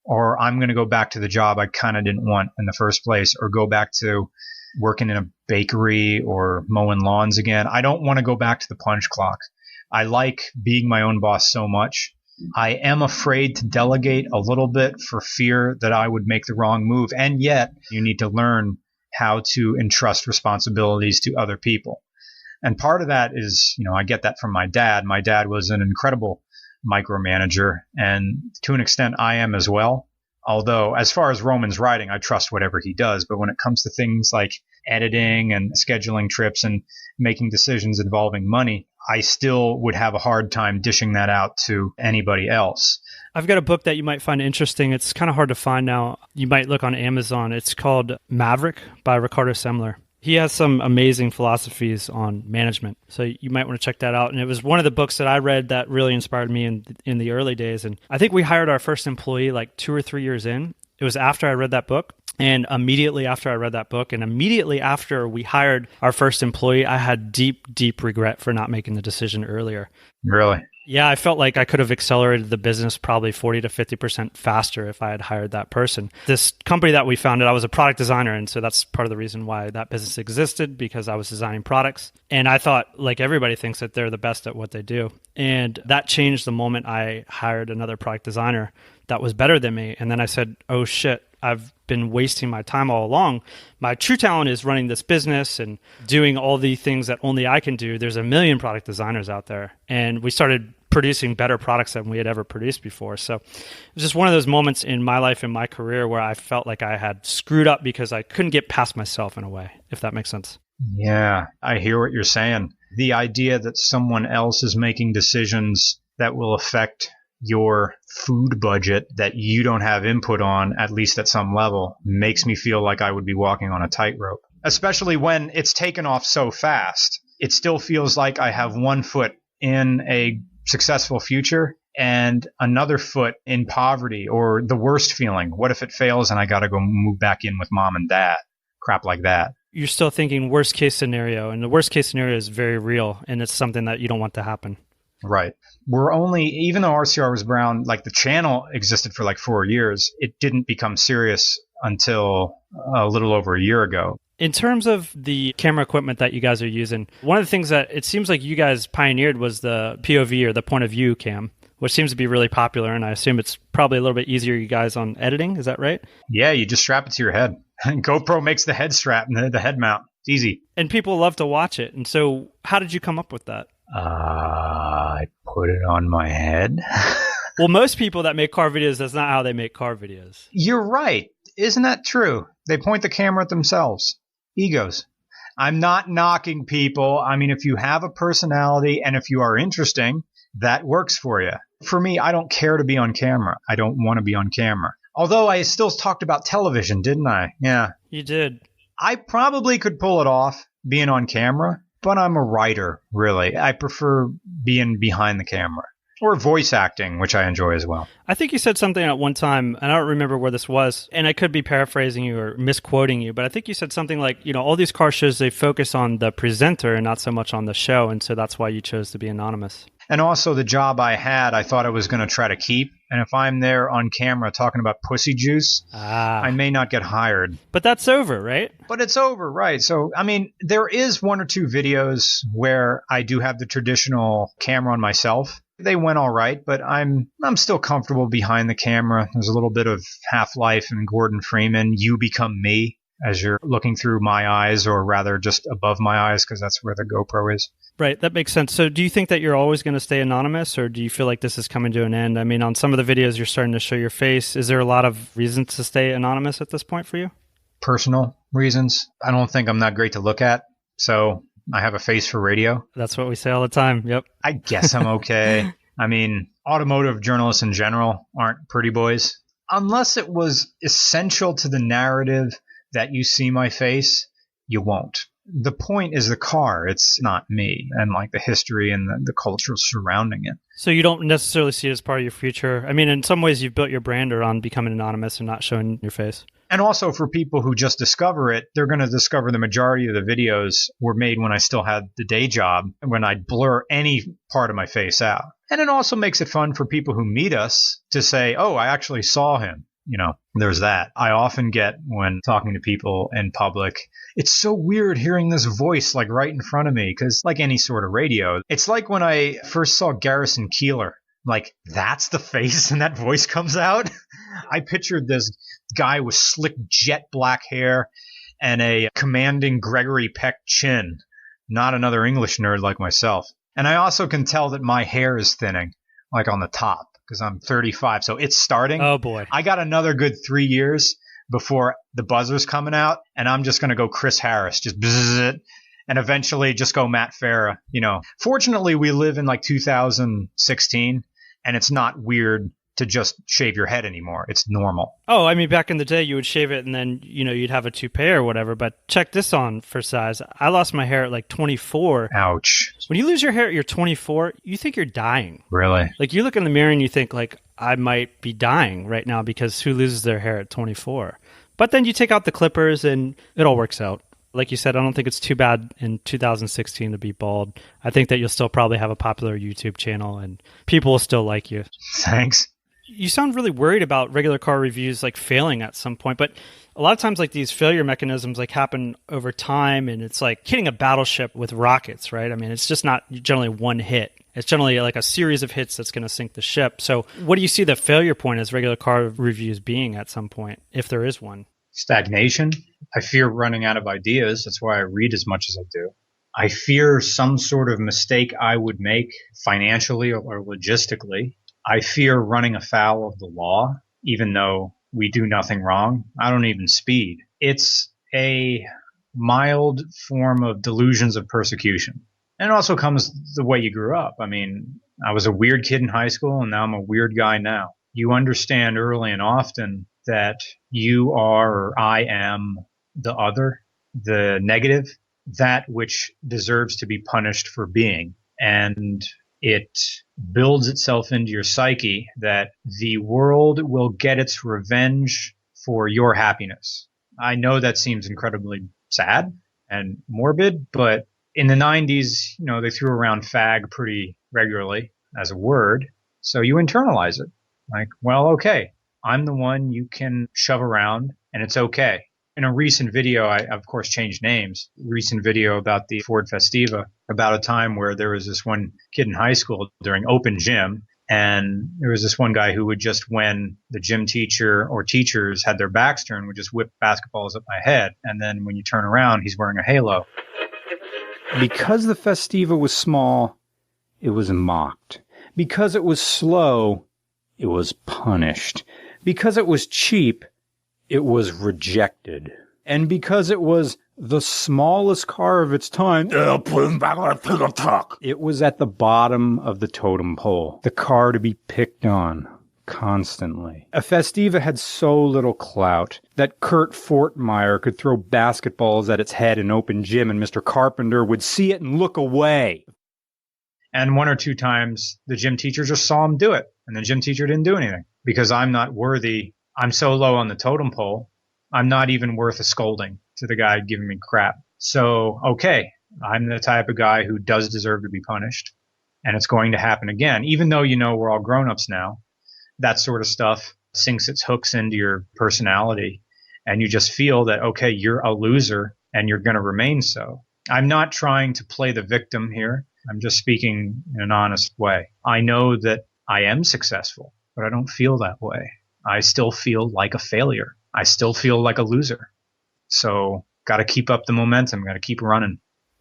or I'm going to go back to the job I kind of didn't want in the first place, or go back to working in a bakery or mowing lawns again. I don't want to go back to the punch clock. I like being my own boss so much. I am afraid to delegate a little bit for fear that I would make the wrong move. And yet you need to learn how to entrust responsibilities to other people. And part of that is, I get that from my dad. My dad was an incredible micromanager, and to an extent I am as well. Although as far as Roman's writing, I trust whatever he does. But when it comes to things like editing and scheduling trips and making decisions involving money, I still would have a hard time dishing that out to anybody else. I've got a book that you might find interesting. It's kind of hard to find now. You might look on Amazon. It's called Maverick by Ricardo Semler. He has some amazing philosophies on management. So you might want to check that out. And it was one of the books that I read that really inspired me in the early days. And I think we hired our first employee like 2 or 3 years in. It was after I read that book. And immediately after I read that book and immediately after we hired our first employee, I had deep, deep regret for not making the decision earlier. Really? Yeah, I felt like I could have accelerated the business probably 40 to 50% faster if I had hired that person. This company that we founded, I was a product designer. And so that's part of the reason why that business existed, because I was designing products. And I thought, like everybody thinks that they're the best at what they do. And that changed the moment I hired another product designer that was better than me. And then I said, oh shit, I've been wasting my time all along. My true talent is running this business and doing all the things that only I can do. There's a million product designers out there. And we started producing better products than we had ever produced before. So it was just one of those moments in my life and my career where I felt like I had screwed up because I couldn't get past myself in a way, if that makes sense. Yeah, I hear what you're saying. The idea that someone else is making decisions that will affect your food budget that you don't have input on, at least at some level, makes me feel like I would be walking on a tightrope, especially when it's taken off so fast. It still feels like I have one foot in a successful future and another foot in poverty, or the worst feeling. What if it fails and I got to go move back in with mom and dad? Crap like that. You're still thinking worst case scenario, and the worst case scenario is very real, and it's something that you don't want to happen. Right. We're only, even though RCR was around, like the channel existed for like 4 years, it didn't become serious until a little over a year ago. In terms of the camera equipment that you guys are using, one of the things that it seems like you guys pioneered was the POV, or the point of view cam, which seems to be really popular. And I assume it's probably a little bit easier, you guys, on editing. Is that right? Yeah, you just strap it to your head. GoPro makes the head strap and the head mount. It's easy. And people love to watch it. And so how did you come up with that? I put it on my head. Well, most people that make car videos, that's not how they make car videos. You're right. Isn't that true? They point the camera at themselves. Egos. I'm not knocking people. I mean, if you have a personality and if you are interesting, that works for you. For me, I don't care to be on camera. I don't want to be on camera. Although I still talked about television, didn't I? Yeah. You did. I probably could pull it off being on camera, but I'm a writer, really. I prefer being behind the camera. Or voice acting, which I enjoy as well. I think you said something at one time, and I don't remember where this was, and I could be paraphrasing you or misquoting you, but I think you said something like, you know, all these car shows, they focus on the presenter and not so much on the show, and so that's why you chose to be anonymous. And also the job I had, I thought I was going to try to keep. And if I'm there on camera talking about pussy juice, I may not get hired. But that's over, right? But it's over, right? So, I mean, there is 1 or 2 videos where I do have the traditional camera on myself. They went all right, but I'm still comfortable behind the camera. There's a little bit of Half-Life and Gordon Freeman, You Become Me, as you're looking through my eyes, or rather just above my eyes, because that's where the GoPro is. Right, that makes sense. So do you think that you're always going to stay anonymous, or do you feel like this is coming to an end? I mean, on some of the videos, you're starting to show your face. Is there a lot of reasons to stay anonymous at this point for you? Personal reasons. I don't think I'm that great to look at, so I have a face for radio. That's what we say all the time, yep. I guess I'm okay. I mean, automotive journalists in general aren't pretty boys. Unless it was essential to the narrative that you see my face, you won't. The point is the car. It's not me, and like the history and the culture surrounding it. So you don't necessarily see it as part of your future. I mean, in some ways, you've built your brand around becoming anonymous and not showing your face. And also for people who just discover it, they're going to discover the majority of the videos were made when I still had the day job, when I'd blur any part of my face out. And it also makes it fun for people who meet us to say, oh, I actually saw him. You know, there's that. I often get, when talking to people in public, it's so weird hearing this voice like right in front of me, because like any sort of radio, it's like when I first saw Garrison Keillor, like that's the face and that voice comes out. I pictured this guy with slick jet black hair and a commanding Gregory Peck chin, not another English nerd like myself. And I also can tell that my hair is thinning, like on the top, because I'm 35, so it's starting. Oh boy. I got another good 3 years before the buzzer's coming out, and I'm just going to go Chris Harris, just bzzz it, and eventually just go Matt Farah. Fortunately, we live in like 2016, and it's not weird to just shave your head anymore. It's normal. Oh, I mean, back in the day, you would shave it and then, you'd have a toupee or whatever. But check this on for size. I lost my hair at like 24. Ouch. When you lose your hair at your 24, you think you're dying. Really? Like you look in the mirror and you think like, I might be dying right now because who loses their hair at 24? But then you take out the clippers and it all works out. Like you said, I don't think it's too bad in 2016 to be bald. I think that you'll still probably have a popular YouTube channel and people will still like you. Thanks. You sound really worried about regular car reviews like failing at some point, but a lot of times like these failure mechanisms like happen over time, and it's like hitting a battleship with rockets, right? I mean, it's just not generally one hit. It's generally like a series of hits that's going to sink the ship. So what do you see the failure point as regular car reviews being at some point, if there is one? Stagnation. I fear running out of ideas. That's why I read as much as I do. I fear some sort of mistake I would make financially or logistically. I fear running afoul of the law, even though we do nothing wrong. I don't even speed. It's a mild form of delusions of persecution. And it also comes the way you grew up. I mean, I was a weird kid in high school, and now I'm a weird guy now. You understand early and often that you are, or I am, the other, the negative, that which deserves to be punished for being. And it builds itself into your psyche that the world will get its revenge for your happiness. I know that seems incredibly sad and morbid, but in the 90s, they threw around fag pretty regularly as a word. So you internalize it. Like, well, okay, I'm the one you can shove around and it's okay. In a recent video, I of course changed names, recent video about the Ford Festiva, about a time where there was this one kid in high school during open gym. And there was this one guy who would just, when the gym teacher or teachers had their backs turned, would just whip basketballs at my head. And then when you turn around, he's wearing a halo. Because the Festiva was small, it was mocked. Because it was slow, it was punished. Because it was cheap, it was rejected. And because it was the smallest car of its time, it was at the bottom of the totem pole, the car to be picked on constantly. A Festiva had so little clout that Kurt Fortmeyer could throw basketballs at its head in open gym and Mr. Carpenter would see it and look away. And one or two times, the gym teacher just saw him do it, and the gym teacher didn't do anything because I'm not worthy. I'm so low on the totem pole, I'm not even worth a scolding to the guy giving me crap. So, okay, I'm the type of guy who does deserve to be punished, and it's going to happen again. Even though we're all grown-ups now, that sort of stuff sinks its hooks into your personality, and you just feel that, okay, you're a loser, and you're going to remain so. I'm not trying to play the victim here. I'm just speaking in an honest way. I know that I am successful, but I don't feel that way. I still feel like a failure. I still feel like a loser. So got to keep up the momentum, got to keep running.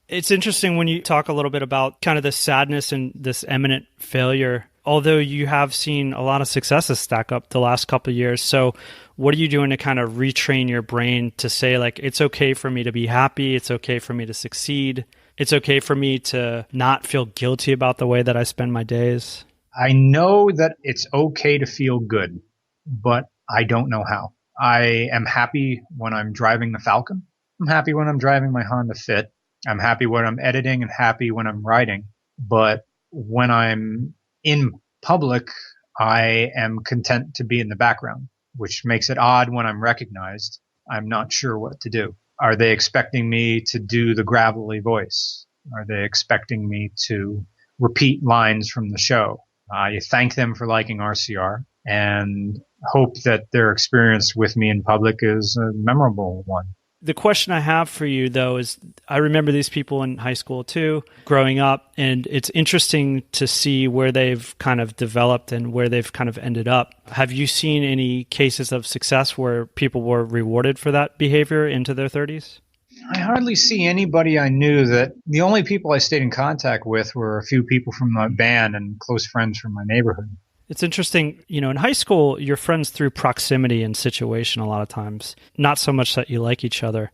It's interesting when you talk a little bit about kind of the sadness and this imminent failure, although you have seen a lot of successes stack up the last couple of years. So what are you doing to kind of retrain your brain to say, like, it's okay for me to be happy. It's okay for me to succeed. It's okay for me to not feel guilty about the way that I spend my days. I know that it's okay to feel good, but I don't know how. I am happy when I'm driving the Falcon. I'm happy when I'm driving my Honda Fit. I'm happy when I'm editing and happy when I'm writing. But when I'm in public, I am content to be in the background, which makes it odd when I'm recognized. I'm not sure what to do. Are they expecting me to do the gravelly voice? Are they expecting me to repeat lines from the show? I thank them for liking RCR and hope that their experience with me in public is a memorable one. The question I have for you, though, is I remember these people in high school, too, growing up, and it's interesting to see where they've kind of developed and where they've kind of ended up. Have you seen any cases of success where people were rewarded for that behavior into their 30s? I hardly see anybody I knew. That the only people I stayed in contact with were a few people from my band and close friends from my neighborhood. It's interesting, in high school, you're friends through proximity and situation a lot of times, not so much that you like each other.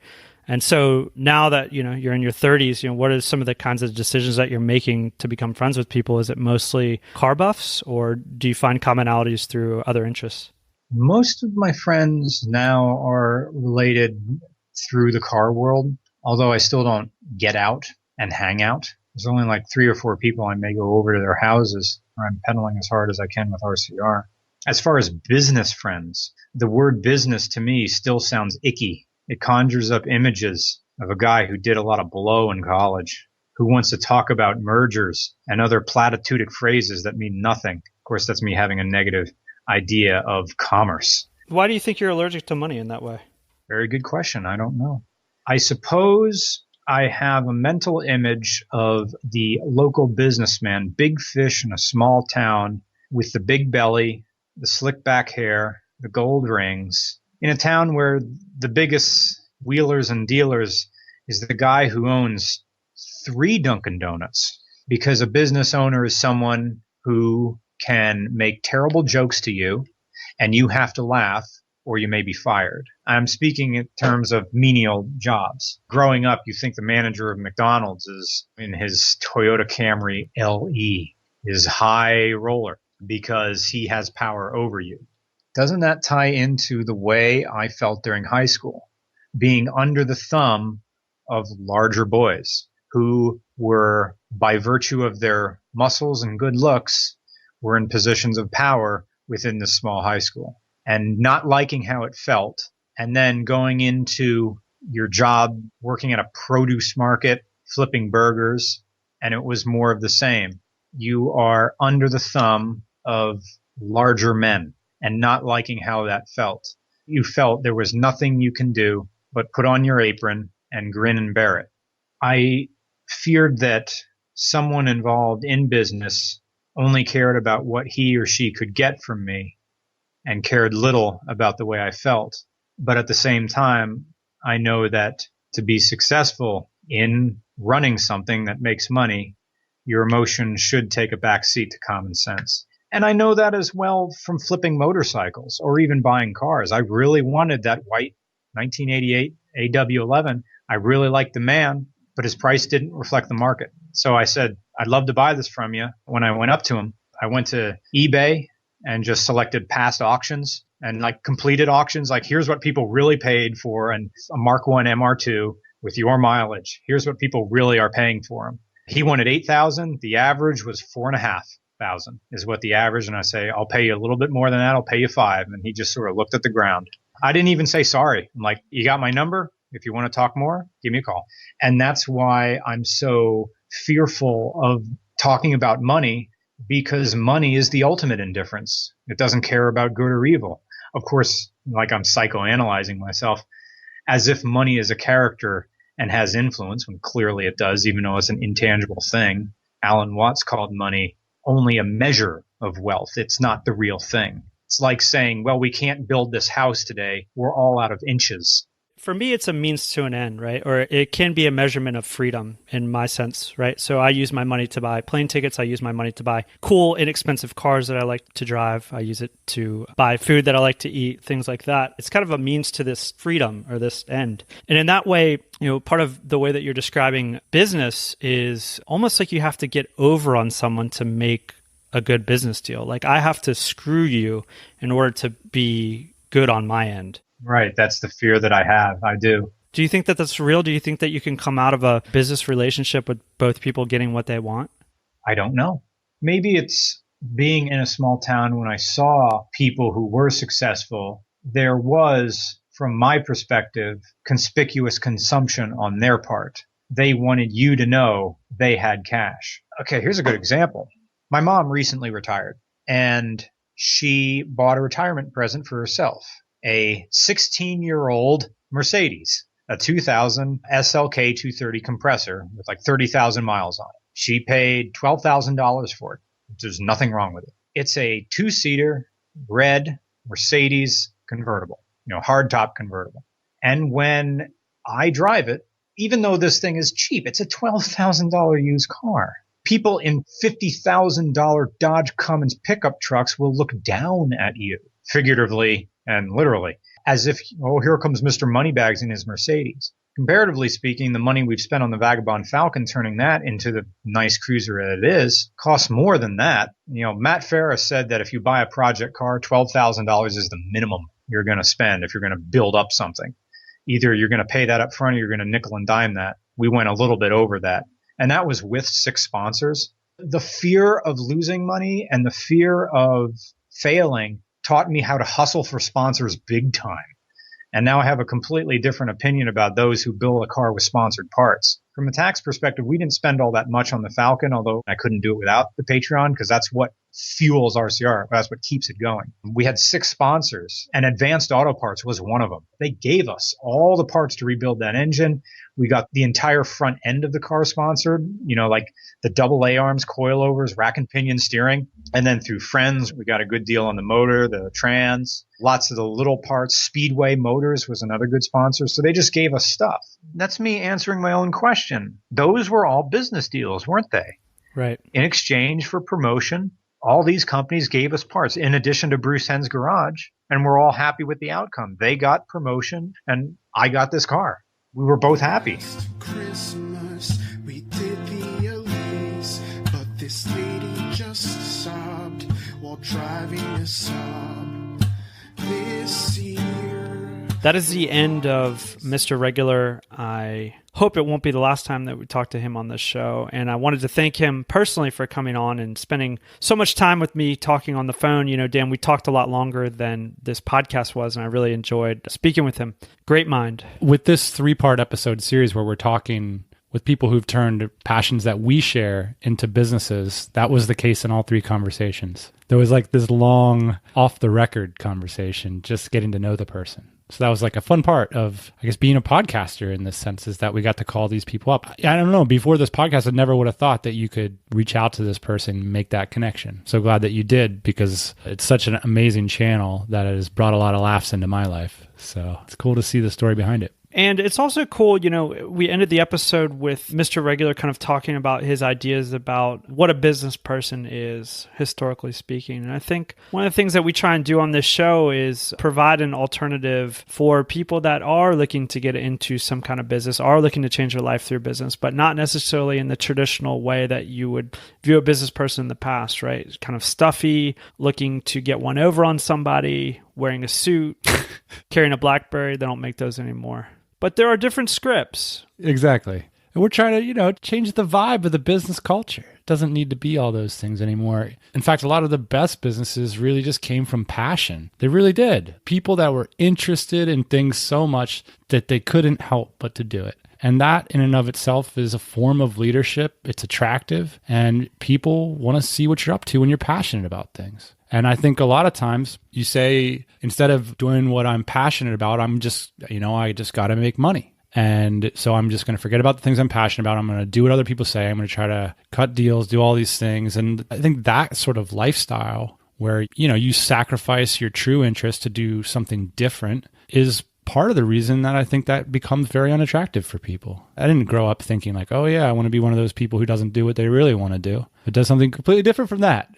And so now that, you're in your 30s, what are some of the kinds of decisions that you're making to become friends with people? Is it mostly car buffs, or do you find commonalities through other interests? Most of my friends now are related through the car world, although I still don't get out and hang out. There's only like 3 or 4 people I may go over to their houses where I'm pedaling as hard as I can with RCR. As far as business friends, the word business to me still sounds icky. It conjures up images of a guy who did a lot of blow in college, who wants to talk about mergers and other platitudic phrases that mean nothing. Of course, that's me having a negative idea of commerce. Why do you think you're allergic to money in that way? Very good question. I don't know. I suppose I have a mental image of the local businessman, big fish in a small town with the big belly, the slick back hair, the gold rings, in a town where the biggest wheelers and dealers is the guy who owns 3 Dunkin' Donuts, because a business owner is someone who can make terrible jokes to you and you have to laugh or you may be fired. I'm speaking in terms of menial jobs. Growing up, you think the manager of McDonald's is in his Toyota Camry LE, his high roller, because he has power over you. Doesn't that tie into the way I felt during high school, being under the thumb of larger boys who were, by virtue of their muscles and good looks, were in positions of power within this small high school, and not liking how it felt, and then going into your job working at a produce market, flipping burgers, and it was more of the same. You are under the thumb of larger men and not liking how that felt. You felt there was nothing you can do but put on your apron and grin and bear it. I feared that someone involved in business only cared about what he or she could get from me and cared little about the way I felt. But at the same time, I know that to be successful in running something that makes money, your emotions should take a back seat to common sense. And I know that as well from flipping motorcycles or even buying cars. I really wanted that white 1988 AW11. I really liked the man, but his price didn't reflect the market. So I said, I'd love to buy this from you. When I went up to him, I went to eBay and just selected past auctions and like completed auctions. Like, here's what people really paid for a Mark 1 MR2 with your mileage. Here's what people really are paying for them. He wanted 8,000. The average was 4,500 is what the average. And I say, I'll pay you a little bit more than that. I'll pay you 5. And he just sort of looked at the ground. I didn't even say sorry. I'm like, you got my number? If you want to talk more, give me a call. And that's why I'm so fearful of talking about money, because money is the ultimate indifference. It doesn't care about good or evil. Of course, like I'm psychoanalyzing myself as if money is a character and has influence, when clearly it does, even though it's an intangible thing. Alan Watts called money only a measure of wealth. It's not the real thing. It's like saying, well, we can't build this house today. We're all out of inches. For me, it's a means to an end, right? Or it can be a measurement of freedom in my sense, right? So I use my money to buy plane tickets. I use my money to buy cool, inexpensive cars that I like to drive. I use it to buy food that I like to eat, things like that. It's kind of a means to this freedom or this end. And in that way, part of the way that you're describing business is almost like you have to get over on someone to make a good business deal. Like I have to screw you in order to be good on my end. Right. That's the fear that I have. I do. Do you think that that's real? Do you think that you can come out of a business relationship with both people getting what they want? I don't know. Maybe it's being in a small town when I saw people who were successful. There was, from my perspective, conspicuous consumption on their part. They wanted you to know they had cash. Okay, here's a good example. My mom recently retired, and she bought a retirement present for herself. A 16-year-old Mercedes, a 2000 SLK 230 compressor with like 30,000 miles on it. She paid $12,000 for it. There's nothing wrong with it. It's a 2-seater red Mercedes convertible, hardtop convertible. And when I drive it, even though this thing is cheap, it's a $12,000 used car. People in $50,000 Dodge Cummins pickup trucks will look down at you, figuratively and literally, as if, oh, here comes Mr. Moneybags in his Mercedes. Comparatively speaking, the money we've spent on the Vagabond Falcon, turning that into the nice cruiser that it is, costs more than that. Matt Farah said that if you buy a project car, $12,000 is the minimum you're going to spend if you're going to build up something. Either you're going to pay that up front or you're going to nickel and dime that. We went a little bit over that. And that was with 6 sponsors. The fear of losing money and the fear of failing taught me how to hustle for sponsors big time. And now I have a completely different opinion about those who build a car with sponsored parts. From a tax perspective, we didn't spend all that much on the Falcon, although I couldn't do it without the Patreon because that's what fuels RCR. That's what keeps it going. We had 6 sponsors, and Advanced Auto Parts was one of them. They gave us all the parts to rebuild that engine. We got the entire front end of the car sponsored, like the double A-arms, coilovers, rack and pinion steering. And then through friends, we got a good deal on the motor, the trans, lots of the little parts. Speedway Motors was another good sponsor. So they just gave us stuff. That's me answering my own question. Those were all business deals, weren't they? Right. In exchange for promotion, all these companies gave us parts in addition to Bruce Henn's Garage, and we're all happy with the outcome. They got promotion, and I got this car. We were both happy. Christmas, we did the Elise, but this lady just sobbed while driving a sob this year. That is the end of Mr. Regular. I hope it won't be the last time that we talk to him on this show. And I wanted to thank him personally for coming on and spending so much time with me talking on the phone. Dan, we talked a lot longer than this podcast was, and I really enjoyed speaking with him. Great mind. With this 3-part episode series where we're talking with people who've turned passions that we share into businesses, that was the case in all 3 conversations. There was like this long off-the-record conversation, just getting to know the person. So that was like a fun part of, I guess, being a podcaster in this sense, is that we got to call these people up. I don't know, before this podcast, I never would have thought that you could reach out to this person and make that connection. So glad that you did, because it's such an amazing channel that has brought a lot of laughs into my life. So it's cool to see the story behind it. And it's also cool, we ended the episode with Mr. Regular kind of talking about his ideas about what a business person is, historically speaking. And I think one of the things that we try and do on this show is provide an alternative for people that are looking to get into some kind of business, are looking to change their life through business, but not necessarily in the traditional way that you would view a business person in the past, right? Kind of stuffy, looking to get one over on somebody, wearing a suit, carrying a BlackBerry. They don't make those anymore. But there are different scripts. Exactly. And we're trying to, change the vibe of the business culture. It doesn't need to be all those things anymore. In fact, a lot of the best businesses really just came from passion. They really did. People that were interested in things so much that they couldn't help but to do it. And that in and of itself is a form of leadership. It's attractive, and people want to see what you're up to when you're passionate about things. And I think a lot of times you say, instead of doing what I'm passionate about, I'm just, I just got to make money. And so I'm just going to forget about the things I'm passionate about. I'm going to do what other people say. I'm going to try to cut deals, do all these things. And I think that sort of lifestyle where, you sacrifice your true interest to do something different is part of the reason that I think that becomes very unattractive for people. I didn't grow up thinking like, oh yeah, I want to be one of those people who doesn't do what they really want to do. It does something completely different from that.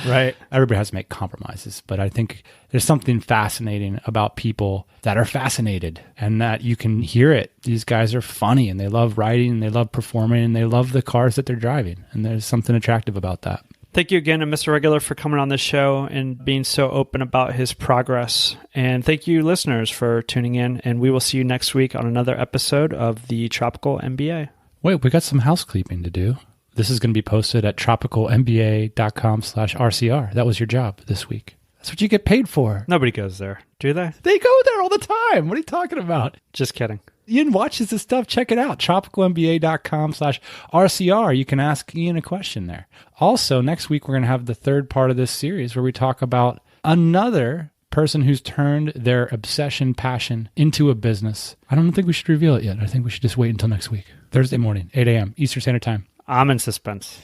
Right. Everybody has to make compromises, but I think there's something fascinating about people that are fascinated, and that you can hear it. These guys are funny, and they love writing, and they love performing, and they love the cars that they're driving. And there's something attractive about that. Thank you again to Mr. Regular for coming on this show and being so open about his progress. And thank you, listeners, for tuning in. And we will see you next week on another episode of the Tropical MBA. Wait, we got some housekeeping to do. This is going to be posted at tropicalmba.com/RCR. That was your job this week. That's what you get paid for. Nobody goes there, do they? They go there all the time. What are you talking about? Just kidding. Ian watches this stuff. Check it out. tropicalmba.com/RCR. You can ask Ian a question there. Also, next week, we're going to have the 3rd part of this series where we talk about another person who's turned their obsession, passion into a business. I don't think we should reveal it yet. I think we should just wait until next week. Thursday morning, 8 a.m. Eastern Standard Time. I'm in suspense.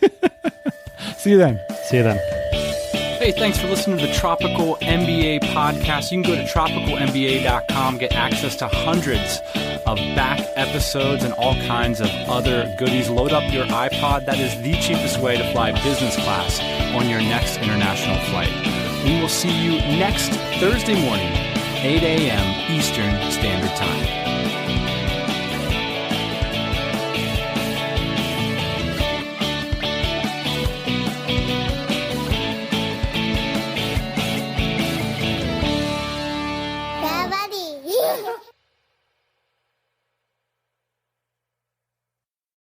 See you then. See you then. Hey, thanks for listening to the Tropical MBA podcast. You can go to tropicalmba.com, get access to hundreds of back episodes and all kinds of other goodies. Load up your iPod. That is the cheapest way to fly business class on your next international flight. We will see you next Thursday morning, 8 a.m. Eastern Standard Time.